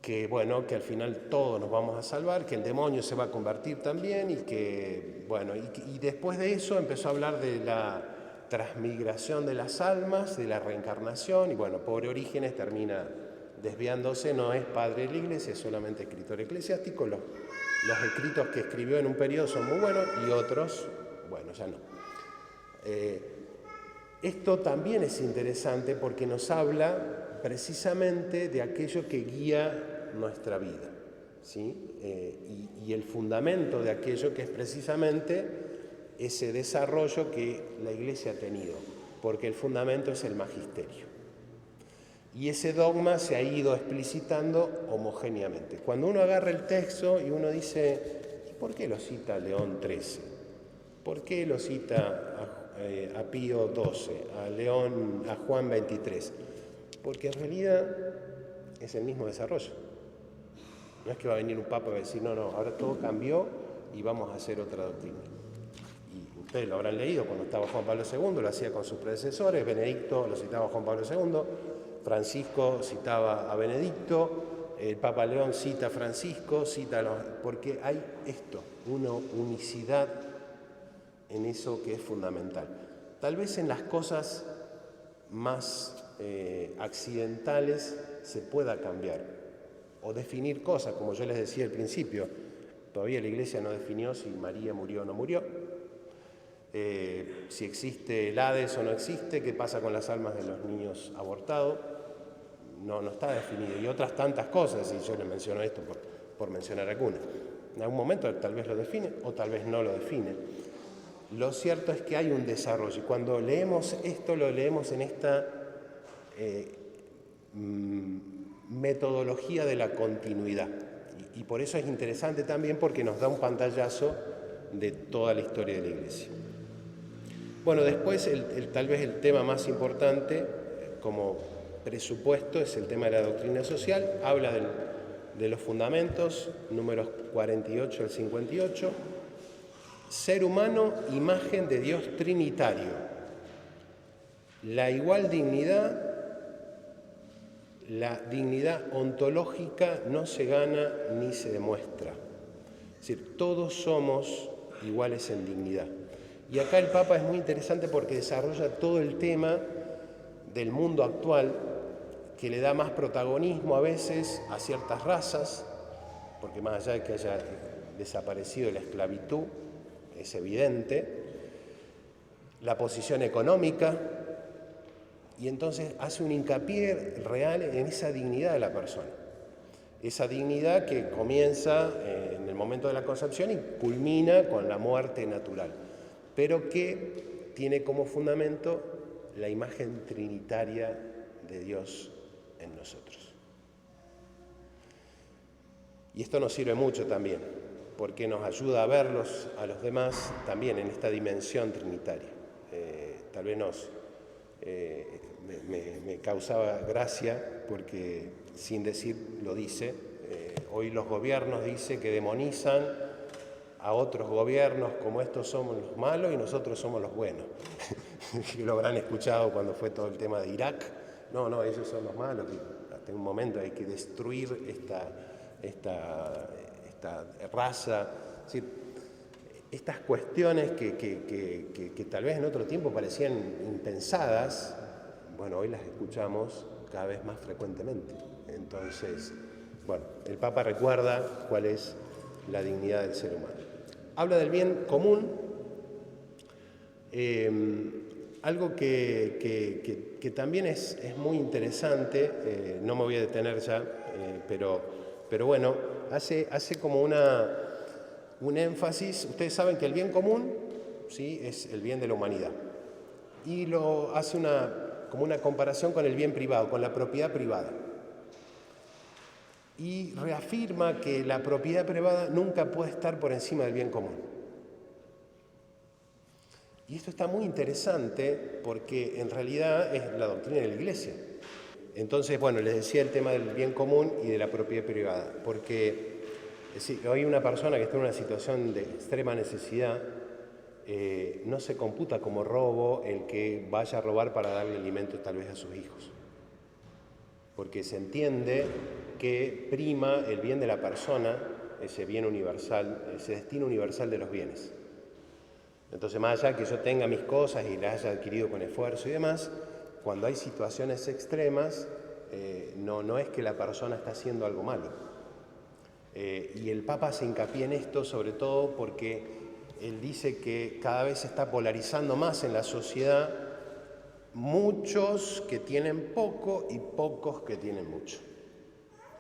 que bueno, que al final todos nos vamos a salvar, que el demonio se va a convertir también y que, bueno, y después de eso empezó a hablar de la transmigración de las almas, de la reencarnación, y bueno, pobre Orígenes termina desviándose, no es padre de la Iglesia, es solamente escritor eclesiástico. Los escritos que escribió en un periodo son muy buenos y otros, bueno, ya no. Esto también es interesante porque nos habla precisamente de aquello que guía nuestra vida, ¿sí? Y el fundamento de aquello que es precisamente ese desarrollo que la Iglesia ha tenido, porque el fundamento es el magisterio. Y ese dogma se ha ido explicitando homogéneamente. Cuando uno agarra el texto y uno dice, ¿por qué lo cita León XIII? ¿Por qué lo cita a Pío XII, a Juan XXIII? Porque en realidad es el mismo desarrollo. No es que va a venir un papa y va a decir, no, ahora todo cambió y vamos a hacer otra doctrina. Y ustedes lo habrán leído cuando estaba Juan Pablo II, lo hacía con sus predecesores, Benedicto lo citaba a Juan Pablo II, Francisco citaba a Benedicto, el Papa León cita a Francisco, porque hay una unicidad en eso que es fundamental. Tal vez en las cosas más accidentales se pueda cambiar o definir cosas, como yo les decía al principio, todavía la Iglesia no definió si María murió o no murió, si existe el Hades o no existe, qué pasa con las almas de los niños abortados, no está definido, y otras tantas cosas, y yo les menciono esto por mencionar algunas. En algún momento tal vez lo define o tal vez no lo define. Lo cierto es que hay un desarrollo, y cuando leemos esto lo leemos en esta metodología de la continuidad, y por eso es interesante también porque nos da un pantallazo de toda la historia de la Iglesia. Bueno, después tal vez el tema más importante como presupuesto es el tema de la doctrina social. Habla de los fundamentos, números 48 al 58. Ser humano, imagen de Dios trinitario. La igual dignidad, la dignidad ontológica no se gana ni se demuestra. Es decir, todos somos iguales en dignidad. Y acá el Papa es muy interesante porque desarrolla todo el tema del mundo actual, que le da más protagonismo a veces a ciertas razas, porque más allá de que haya desaparecido la esclavitud, es evidente, la posición económica, y entonces hace un hincapié real en esa dignidad de la persona. Esa dignidad que comienza en el momento de la concepción y culmina con la muerte natural, pero que tiene como fundamento la imagen trinitaria de Dios en nosotros. Y esto nos sirve mucho también, porque nos ayuda a verlos a los demás también en esta dimensión trinitaria. Tal vez me causaba gracia, porque sin decir lo dice, hoy los gobiernos dicen que demonizan a otros gobiernos como estos somos los malos y nosotros somos los buenos. Que lo habrán escuchado cuando fue todo el tema de Irak. No, ellos son los malos, que hasta un momento hay que destruir esta raza. Es decir, estas cuestiones que tal vez en otro tiempo parecían impensadas, bueno, hoy las escuchamos cada vez más frecuentemente. Entonces, bueno, el Papa recuerda cuál es la dignidad del ser humano. Habla del bien común, Algo que también es muy interesante, no me voy a detener ya, pero bueno, hace como un énfasis. Ustedes saben que el bien común, ¿sí?, es el bien de la humanidad. Y lo hace como una comparación con el bien privado, con la propiedad privada. Y reafirma que la propiedad privada nunca puede estar por encima del bien común. Y esto está muy interesante porque en realidad es la doctrina de la Iglesia. Entonces, bueno, les decía el tema del bien común y de la propiedad privada, porque si hay una persona que está en una situación de extrema necesidad, no se computa como robo el que vaya a robar para darle alimento tal vez a sus hijos, porque se entiende que prima el bien de la persona, ese bien universal, ese destino universal de los bienes. Entonces, más allá que yo tenga mis cosas y las haya adquirido con esfuerzo y demás, cuando hay situaciones extremas, no es que la persona está haciendo algo malo. Y el Papa hace hincapié en esto, sobre todo porque él dice que cada vez se está polarizando más en la sociedad, muchos que tienen poco y pocos que tienen mucho.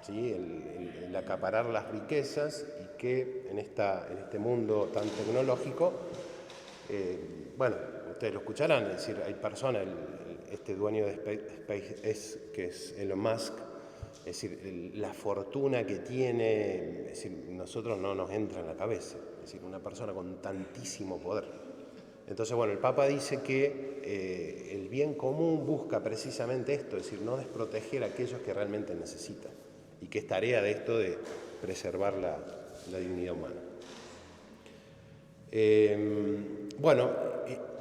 ¿Sí? El acaparar las riquezas, y que en este mundo tan tecnológico, bueno, ustedes lo escucharán, es decir, hay personas, este dueño de SpaceX, que es Elon Musk, es decir, la fortuna que tiene, es decir, nosotros no nos entra en la cabeza, es decir, una persona con tantísimo poder. Entonces, bueno, el Papa dice que el bien común busca precisamente esto, es decir, no desproteger a aquellos que realmente necesitan, y que es tarea de esto de preservar la dignidad humana. Bueno,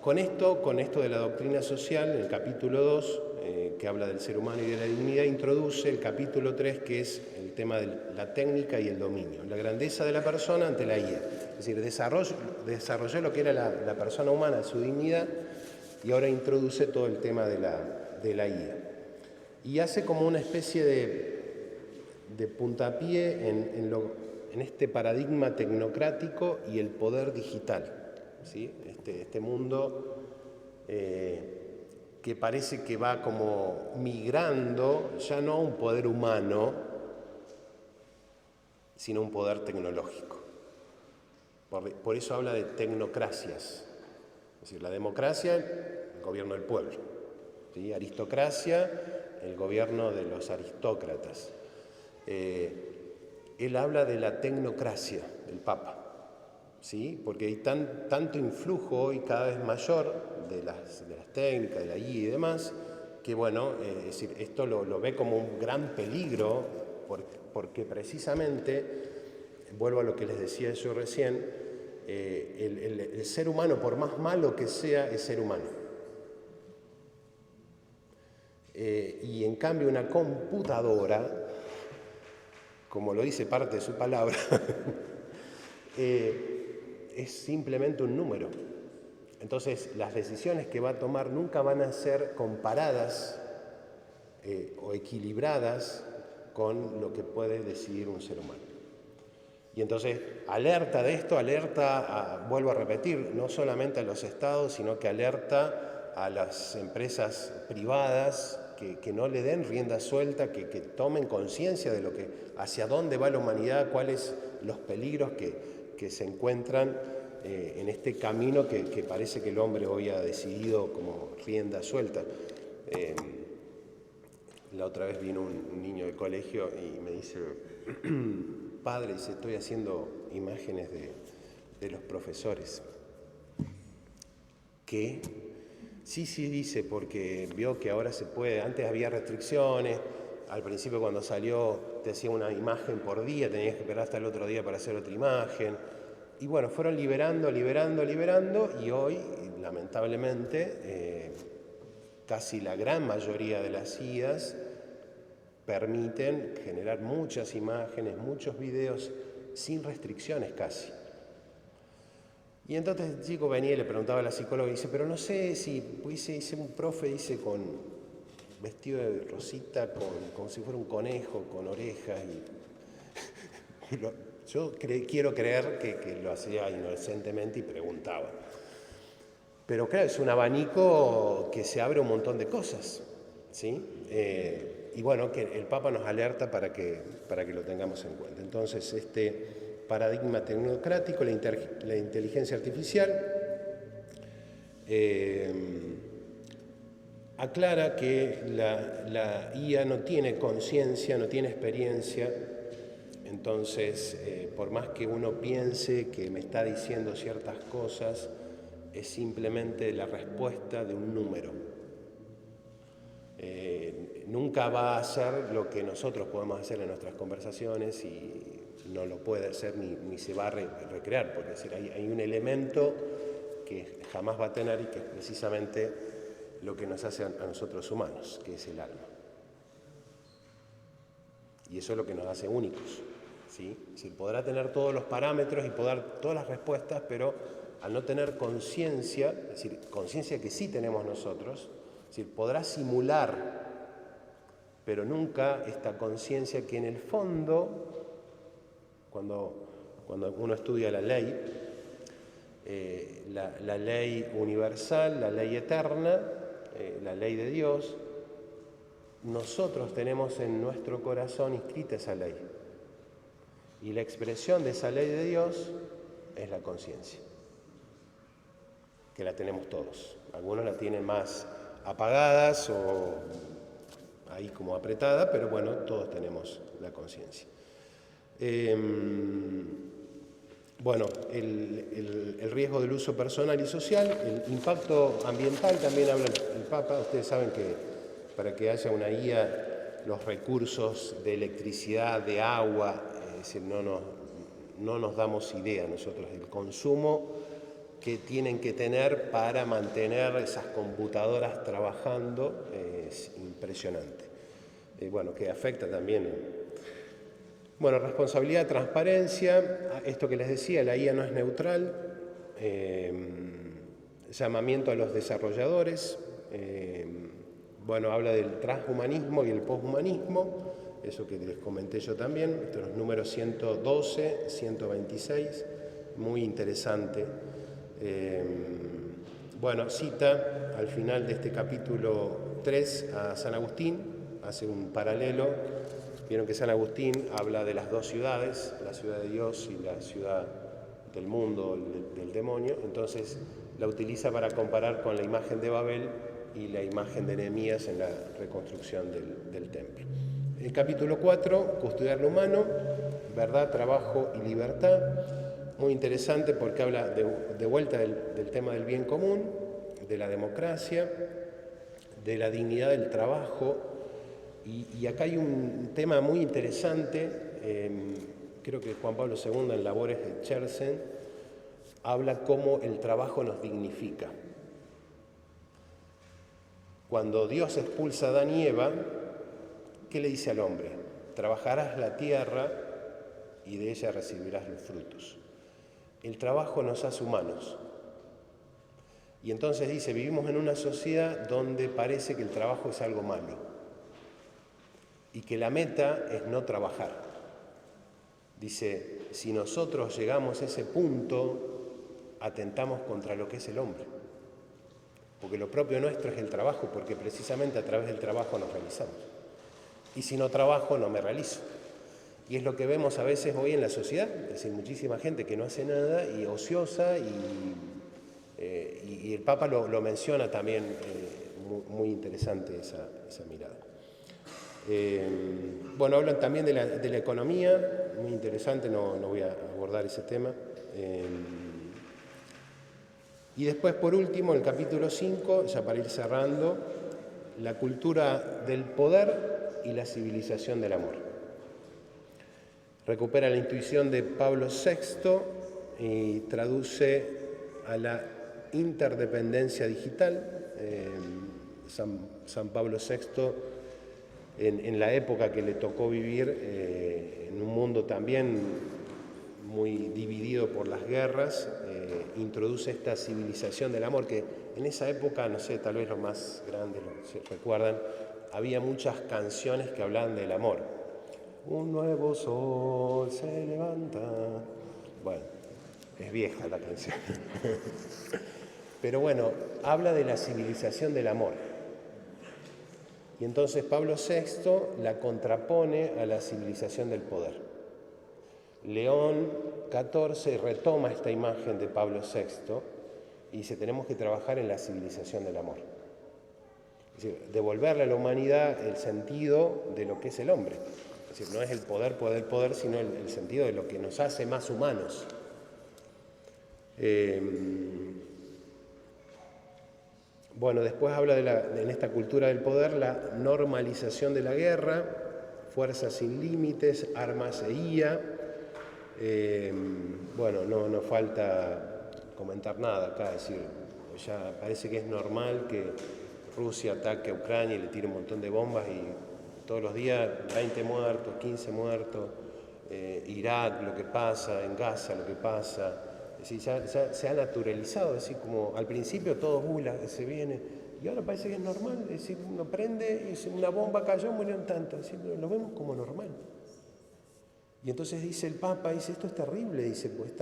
con esto de la doctrina social, en el capítulo 2, que habla del ser humano y de la dignidad, introduce el capítulo 3, que es el tema de la técnica y el dominio, la grandeza de la persona ante la IA. Es decir, desarrolló lo que era la persona humana, su dignidad, y ahora introduce todo el tema de la IA. Y hace como una especie de puntapié en este paradigma tecnocrático y el poder digital, ¿sí? Este mundo que parece que va como migrando ya no a un poder humano, sino a un poder tecnológico. Por eso habla de tecnocracias. Es decir, la democracia, el gobierno del pueblo, ¿sí? Aristocracia, el gobierno de los aristócratas. Él habla de la tecnocracia del Papa, ¿sí? Porque hay tanto influjo hoy cada vez mayor de las técnicas, de la IA y demás, que bueno, es decir, esto lo ve como un gran peligro, porque precisamente, vuelvo a lo que les decía yo recién, el ser humano, por más malo que sea, es ser humano. Y en cambio una computadora, como lo dice parte de su palabra, es simplemente un número. Entonces, las decisiones que va a tomar nunca van a ser comparadas o equilibradas con lo que puede decidir un ser humano. Y entonces, alerta de esto, vuelvo a repetir, no solamente a los estados, sino que alerta a las empresas privadas que no le den rienda suelta, que tomen conciencia de hacia dónde va la humanidad, cuáles los peligros que se encuentran en este camino que parece que el hombre hoy ha decidido como rienda suelta. La otra vez vino un niño del colegio y me dice: padre, estoy haciendo imágenes de los profesores. ¿Qué? Sí, dice, porque vio que ahora se puede. Antes había restricciones. Al principio, cuando salió, te hacía una imagen por día, tenías que esperar hasta el otro día para hacer otra imagen. Y bueno, fueron liberando, y hoy, lamentablemente, casi la gran mayoría de las IAs permiten generar muchas imágenes, muchos videos, sin restricciones casi. Y entonces el chico venía y le preguntaba a la psicóloga y dice: pero no sé si, hice un profe, dice, con vestido de rosita, como si fuera un conejo, con orejas. Yo quiero creer que lo hacía inocentemente y preguntaba. Pero claro, es un abanico que se abre un montón de cosas, ¿sí? Y bueno, que el Papa nos alerta para que lo tengamos en cuenta. Entonces, este paradigma tecnocrático, la inteligencia artificial, aclara que la IA no tiene conciencia, no tiene experiencia. Entonces, por más que uno piense que me está diciendo ciertas cosas, es simplemente la respuesta de un número. Nunca va a hacer lo que nosotros podemos hacer en nuestras conversaciones y no lo puede hacer ni se va a recrear, porque es decir, hay un elemento que jamás va a tener y que es precisamente lo que nos hace a nosotros humanos, que es el alma. Y eso es lo que nos hace únicos, ¿sí? Es decir, podrá tener todos los parámetros y poder dar todas las respuestas, pero al no tener conciencia, es decir, conciencia que sí tenemos nosotros, es decir, podrá simular, pero nunca esta conciencia que en el fondo, cuando uno estudia la ley, la ley universal, la ley eterna, la ley de Dios, nosotros tenemos en nuestro corazón inscrita esa ley. Y la expresión de esa ley de Dios es la conciencia, que la tenemos todos. Algunos la tienen más apagadas o ahí como apretada, pero bueno, todos tenemos la conciencia. Bueno, el riesgo del uso personal y social, el impacto ambiental también habla el Papa. Ustedes saben que para que haya una IA, los recursos de electricidad, de agua, es decir, no nos damos idea nosotros del consumo que tienen que tener para mantener esas computadoras trabajando, es impresionante. Bueno, que afecta también. Bueno, responsabilidad, transparencia, esto que les decía, la IA no es neutral, llamamiento a los desarrolladores, bueno, habla del transhumanismo y el poshumanismo, eso que les comenté yo también, estos los números 112, 126, muy interesante. Bueno, cita al final de este capítulo 3 a San Agustín, hace un paralelo. Vieron que San Agustín habla de las dos ciudades, la ciudad de Dios y la ciudad del mundo, del demonio, entonces la utiliza para comparar con la imagen de Babel y la imagen de Nehemías en la reconstrucción del templo. El capítulo 4, custodiar lo humano, verdad, trabajo y libertad, muy interesante porque habla de vuelta del tema del bien común, de la democracia, de la dignidad del trabajo. Y acá hay un tema muy interesante, creo que Juan Pablo II en Labores de Chersen habla cómo el trabajo nos dignifica. Cuando Dios expulsa a Adán y Eva, ¿qué le dice al hombre? Trabajarás la tierra y de ella recibirás los frutos. El trabajo nos hace humanos. Y entonces dice, vivimos en una sociedad donde parece que el trabajo es algo malo y que la meta es no trabajar. Dice, si nosotros llegamos a ese punto, atentamos contra lo que es el hombre. Porque lo propio nuestro es el trabajo, porque precisamente a través del trabajo nos realizamos. Y si no trabajo, no me realizo. Y es lo que vemos a veces hoy en la sociedad, es decir, muchísima gente que no hace nada y ociosa, y el Papa lo menciona también, muy interesante esa mirada. Bueno, hablan también de la economía, muy interesante, no voy a abordar ese tema. Y después, por último, el capítulo 5, ya para ir cerrando, la cultura del poder y la civilización del amor. Recupera la intuición de Pablo VI y traduce a la interdependencia digital. San Pablo VI, en la época que le tocó vivir, en un mundo también muy dividido por las guerras, introduce esta civilización del amor, que en esa época, no sé, tal vez los más grandes se recuerdan, había muchas canciones que hablaban del amor. Un nuevo sol se levanta. Bueno, es vieja la canción. Pero bueno, habla de la civilización del amor. Y entonces Pablo VI la contrapone a la civilización del poder. León XIV retoma esta imagen de Pablo VI y dice, tenemos que trabajar en la civilización del amor. Es decir, devolverle a la humanidad el sentido de lo que es el hombre. Es decir, no es el poder, sino el sentido de lo que nos hace más humanos. Bueno, después habla en esta cultura del poder, la normalización de la guerra, fuerzas sin límites, armas e IA. Bueno, no falta comentar nada acá, es decir, ya parece que es normal que Rusia ataque a Ucrania y le tire un montón de bombas y todos los días 20 muertos, 15 muertos, Irak, lo que pasa, en Gaza, lo que pasa. Es decir, ya se ha naturalizado, es decir, como al principio todo se viene, y ahora parece que es normal, es decir, uno prende y una bomba cayó, murieron tantos, es decir, lo vemos como normal. Y entonces dice el Papa, dice, esto es terrible, dice, pues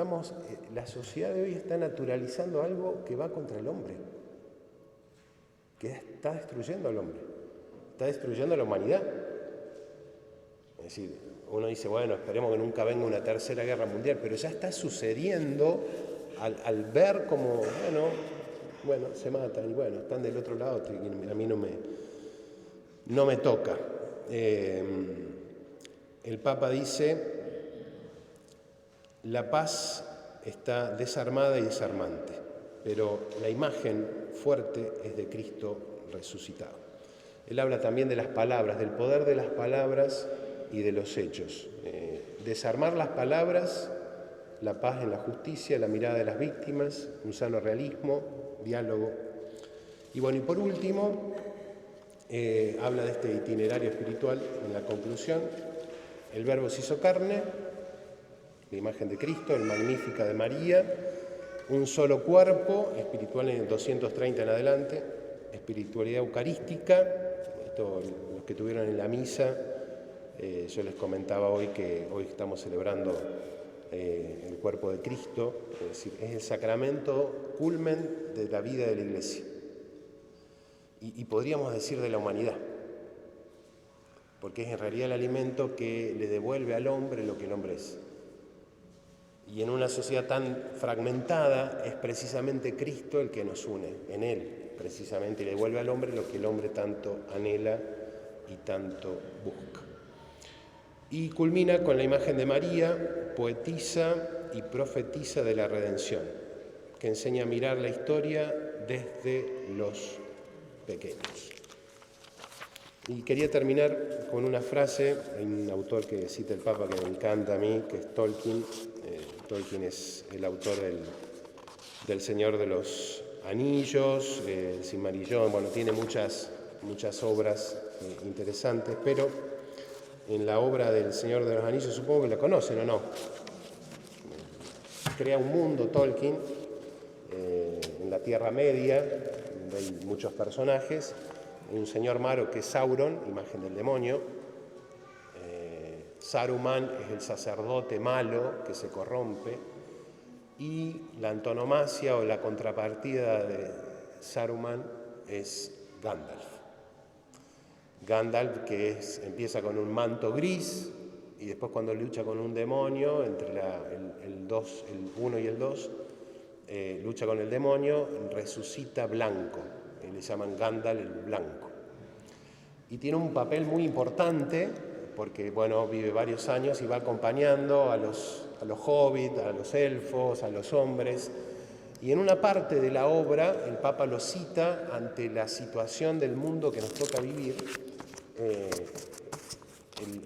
la sociedad de hoy está naturalizando algo que va contra el hombre, que está destruyendo al hombre, está destruyendo a la humanidad. Es decir, uno dice, bueno, esperemos que nunca venga una tercera guerra mundial, pero ya está sucediendo al ver como, bueno, se matan y bueno, están del otro lado, a mí no me toca. El Papa dice, la paz está desarmada y desarmante, pero la imagen fuerte es de Cristo resucitado. Él habla también de las palabras, del poder de las palabras y de los hechos. Desarmar las palabras, la paz en la justicia, la mirada de las víctimas, un sano realismo, diálogo. Y bueno, y por último, habla de este itinerario espiritual en la conclusión. El Verbo se hizo carne, la imagen de Cristo, el Magnífica de María, un solo cuerpo, espiritual en el 230 en adelante, espiritualidad eucarística, esto los que tuvieron en la misa, yo les comentaba hoy que hoy estamos celebrando el cuerpo de Cristo, es decir, es el sacramento culmen de la vida de la Iglesia y podríamos decir de la humanidad, porque es en realidad el alimento que le devuelve al hombre lo que el hombre es. Y en una sociedad tan fragmentada es precisamente Cristo el que nos une, en Él precisamente, y le devuelve al hombre lo que el hombre tanto anhela y tanto busca. Y culmina con la imagen de María, poetisa y profetiza de la redención, que enseña a mirar la historia desde los pequeños. Y quería terminar con una frase, hay un autor que cita el Papa que me encanta a mí, que es Tolkien. Tolkien es el autor del Señor de los Anillos, el Silmarillion, bueno, tiene muchas obras interesantes, pero en la obra del Señor de los Anillos, supongo que la conocen o no, crea un mundo Tolkien en la Tierra Media, donde hay muchos personajes, un señor malo que es Sauron, imagen del demonio. Saruman es el sacerdote malo que se corrompe, y la antonomasia o la contrapartida de Saruman es Gandalf. Gandalf que empieza con un manto gris y después cuando lucha con un demonio, entre el 1 y el 2, lucha con el demonio, resucita blanco, le llaman Gandalf el blanco. Y tiene un papel muy importante porque, bueno, vive varios años y va acompañando a los hobbits, a los elfos, a los hombres. Y en una parte de la obra el Papa lo cita ante la situación del mundo que nos toca vivir.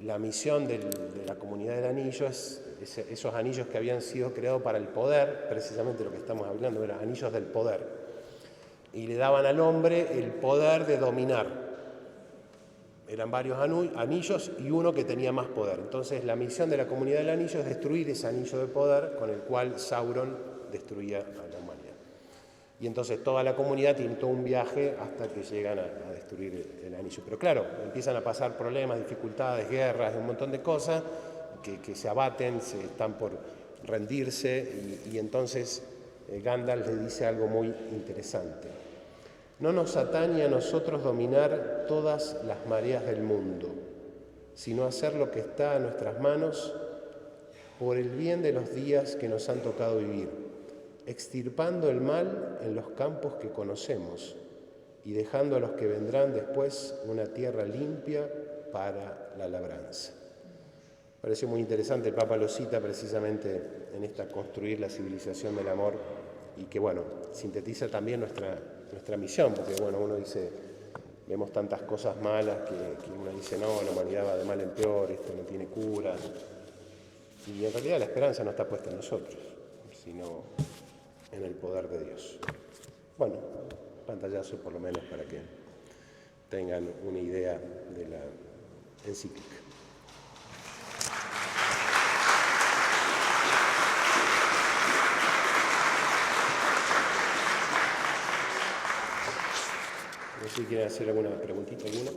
La misión de la Comunidad del Anillo es esos anillos que habían sido creados para el poder, precisamente lo que estamos hablando, eran anillos del poder. Y le daban al hombre el poder de dominar. Eran varios anillos y uno que tenía más poder. Entonces la misión de la Comunidad del Anillo es destruir ese anillo de poder con el cual Sauron destruía a la humanidad. Y entonces toda la comunidad tiene todo un viaje hasta que llegan a destruir el anillo. Pero claro, empiezan a pasar problemas, dificultades, guerras, un montón de cosas que se abaten, se están por rendirse y entonces Gandalf le dice algo muy interesante. No nos atañe a nosotros dominar todas las mareas del mundo, sino hacer lo que está a nuestras manos por el bien de los días que nos han tocado vivir, extirpando el mal en los campos que conocemos y dejando a los que vendrán después una tierra limpia para la labranza. Pareció muy interesante, el Papa lo cita precisamente en esta construir la civilización del amor y que, bueno, sintetiza también nuestra misión, porque, bueno, uno dice, vemos tantas cosas malas que uno dice, no, la humanidad va de mal en peor, esto no tiene cura. Y en realidad la esperanza no está puesta en nosotros, sino en el poder de Dios. Bueno, pantallazo por lo menos para que tengan una idea de la encíclica. No sé si quieren hacer alguna preguntita, alguna.